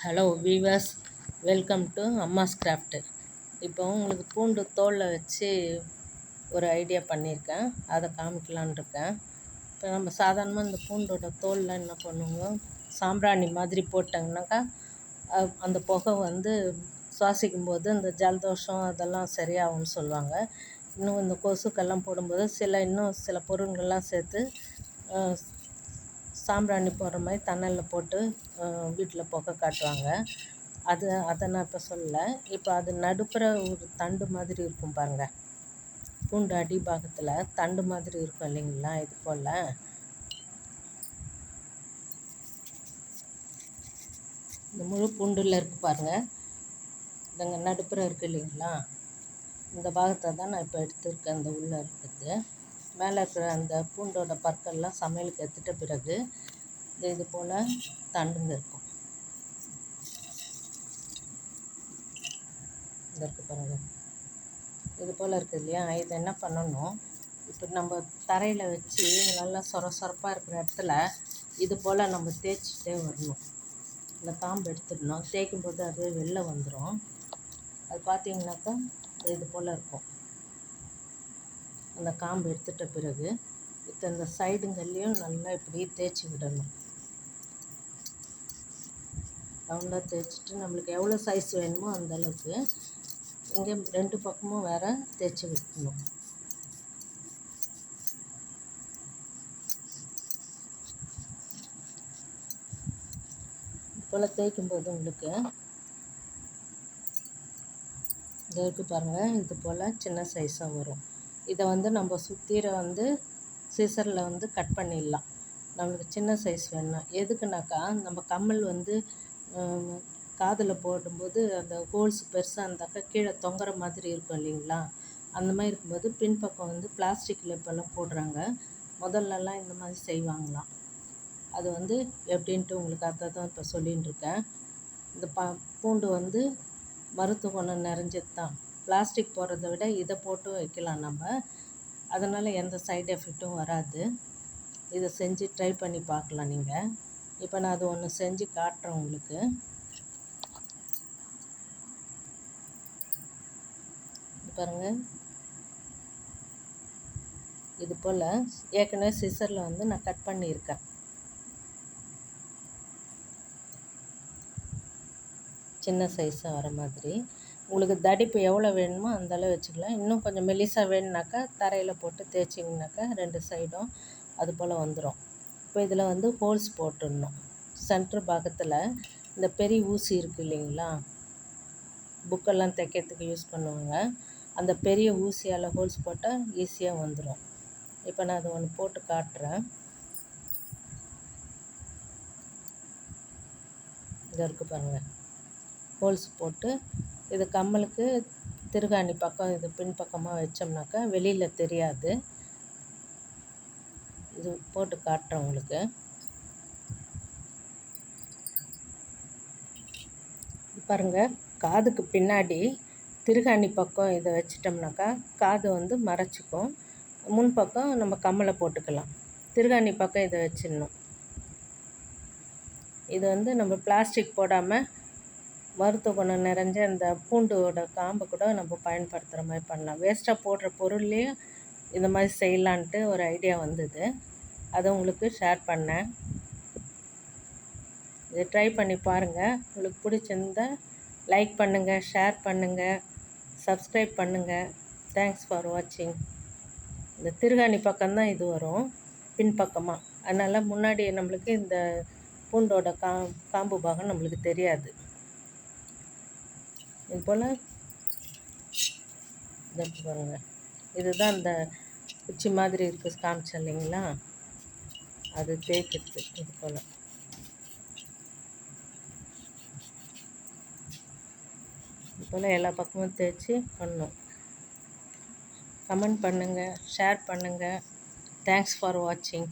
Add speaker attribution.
Speaker 1: Hello viewers, welcome to Amma's craft. இப்போ உங்களுக்கு பூண்டு தோலில் வச்சு ஒரு ஐடியா பண்ணியிருக்கேன், அதை காமிக்கலான்னு இருக்கேன். இப்போ நம்ம சாதாரணமாக இந்த பூண்டோட தோலில் என்ன பண்ணுவோம், சாம்பிராணி மாதிரி போட்டாங்கனாக்கா அந்த புகை வந்து சுவாசிக்கும் போது இந்த ஜலதோஷம் அதெல்லாம் சரியாகும்னு சொல்லுவாங்க. இன்னும் இந்த கொசுக்கெல்லாம் போடும்போது இன்னும் சில பொருள்கள்லாம் சேர்த்து சாம்பிராணி போடுற மாதிரி தணலில் போட்டு வீட்டில் புகை காட்டுவாங்க. அதை நான் இப்போ சொல்லலை. இப்போ அது நடுப்புற ஒரு தண்டு மாதிரி இருக்கும் பாருங்கள், பூண்டு அடிபாகத்தில் தண்டு மாதிரி இருக்கும் இல்லைங்களா, இது போல். இந்த முழு பூண்டில் இருக்குது பாருங்கள், இந்தங்க நடுப்புற இருக்குது இல்லைங்களா, இந்த பாகத்தை தான் நான் இப்போ எடுத்துருக்கேன். இந்த உள்ளே இருக்குது மேலே இருக்கிற அந்த பூண்டோட பற்கள்லாம் சமையலுக்கு எடுத்துட்ட பிறகு இது போல் தண்டுங்க இருக்கும். இந்த இருக்குது பாருங்கள், இது போல் இருக்குது இல்லையா. இதை என்ன பண்ணணும், இப்போ நம்ம தரையில் வச்சு நல்லா சொரப்பாக இருக்கிற இடத்துல இது போல் நம்ம தேய்ச்சிட்டே வரணும். இந்த காம்பு எடுத்துடணும். தேய்க்கும் போது அது வெளில வந்துடும். அது பார்த்திங்கனாக்கா இது போல் இருக்கும். அந்த காம்பு எடுத்துட்ட பிறகு இப்போ இந்த சைடுங்கள்லேயும் நல்லா இப்படி தேய்ச்சி விடணும். ரவுண்டாக தேய்ச்சிட்டு நம்மளுக்கு எவ்வளோ சைஸ் வேணுமோ அந்தளவுக்கு இங்கே ரெண்டு பக்கமும் வேறு தேய்ச்சி விடணும். இது போல் தேய்க்கும்போது உங்களுக்கு இது இருக்குது பாருங்கள், இது போல் சின்ன சைஸாக வரும். இதை வந்து நம்ம சுற்றிர சீசரில் கட் பண்ணிடலாம். நம்மளுக்கு சின்ன சைஸ் வேணும். எதுக்குனாக்கா நம்ம கம்மல் காதில் போடும்போது அந்த ஹோல்ஸ் பெருசாக இருந்தாக்கா கீழே தொங்குற மாதிரி இருக்கும் இல்லைங்களா, அந்த மாதிரி இருக்கும்போது பின்பக்கம் பிளாஸ்டிக்கில் இப்போல்லாம் போடுறாங்க. முதல்லலாம் இந்த மாதிரி செய்வாங்களாம். அது எப்படின்ட்டு உங்களுக்கு அதை தான் இப்போ சொல்லின்னு இருக்கேன். இந்த பூண்டு மருத்துவ குணம் நிறைஞ்சது தான். பிளாஸ்டிக் போடுறத விட இதை போட்டு வைக்கலாம் நம்ம, அதனால் எந்த சைடு எஃபெக்ட்டும் வராது. இதை செஞ்சு ட்ரை பண்ணி பார்க்கலாம் நீங்கள். இப்போ நான் அது ஒன்று செஞ்சு காட்டுறேன் உங்களுக்கு. பாருங்கள், இது போல் ஏற்கனவே சிசரில் நான் கட் பண்ணியிருக்கேன். சின்ன சைஸாக வர மாதிரி. உங்களுக்கு தடிப்பு எவ்வளோ வேணுமோ அந்தளவு வச்சுக்கலாம். இன்னும் கொஞ்சம் மெலிசாக வேணுனாக்கா தரையில் போட்டு தேய்ச்சிங்கனாக்கா ரெண்டு சைடும் அது போல் வந்துடும். இப்போ இதில் ஹோல்ஸ் போட்டுடணும். சென்ட்ரு பாகத்தில் இந்த பெரிய ஊசி இருக்குது இல்லைங்களா, புக்கெல்லாம் தைக்கிறதுக்கு யூஸ் பண்ணுவாங்க, அந்த பெரிய ஊசியால் ஹோல்ஸ் போட்டால் ஈஸியாக வந்துடும். இப்போ நான் அது ஒன்று போட்டு காட்டுறேன். இது இருக்குது பாருங்கள், ஹோல்ஸ் போட்டு இது கம்மலுக்கு திருகாணி பக்கம் இது பின்பக்கமாக வச்சோம்னாக்கா வெளியில் தெரியாது. இது போட்டு காட்டுறேன் உங்களுக்கு. பாருங்கள், காதுக்கு பின்னாடி திருகாணி பக்கம் இதை வச்சிட்டோம்னாக்கா காது மறைச்சிக்கும். முன்பக்கம் நம்ம கம்மலை போட்டுக்கலாம். திருகாணி பக்கம் இதை வச்சிடணும். இது நம்ம பிளாஸ்டிக் போடாமல் மருத்துவ குணம் நிறைஞ்ச இந்த பூண்டோட காம்பை கூட நம்ம பயன்படுத்துகிற மாதிரி பண்ணலாம். வேஸ்ட்டாக போடுற பொருள்லேயே இந்த மாதிரி செய்யலான்ட்டு ஒரு ஐடியா வந்தது, அதை உங்களுக்கு ஷேர் பண்ணேன். இதை ட்ரை பண்ணி பாருங்கள். உங்களுக்கு பிடிச்சிருந்தா லைக் பண்ணுங்கள், ஷேர் பண்ணுங்கள், சப்ஸ்கிரைப் பண்ணுங்கள். தேங்க்ஸ் ஃபார் வாட்சிங். இந்த திருகாணி பக்கம்தான் இது வரும் பின்பக்கமாக, அதனால் முன்னாடி நம்மளுக்கு இந்த பூண்டோட காம்பு பாகம் நம்மளுக்கு தெரியாது. இது போல் இதை பாருங்கள், இதுதான் இந்த குச்சி மாதிரி இருக்குது காமிச்சேன் இல்லைங்களா, அது தேய்க்கிறது. இது போல் எல்லா பக்கமும் தேய்ச்சி பண்ணணும். கமெண்ட் பண்ணுங்கள், ஷேர் பண்ணுங்கள். தேங்க்ஸ் ஃபார் வாட்சிங்.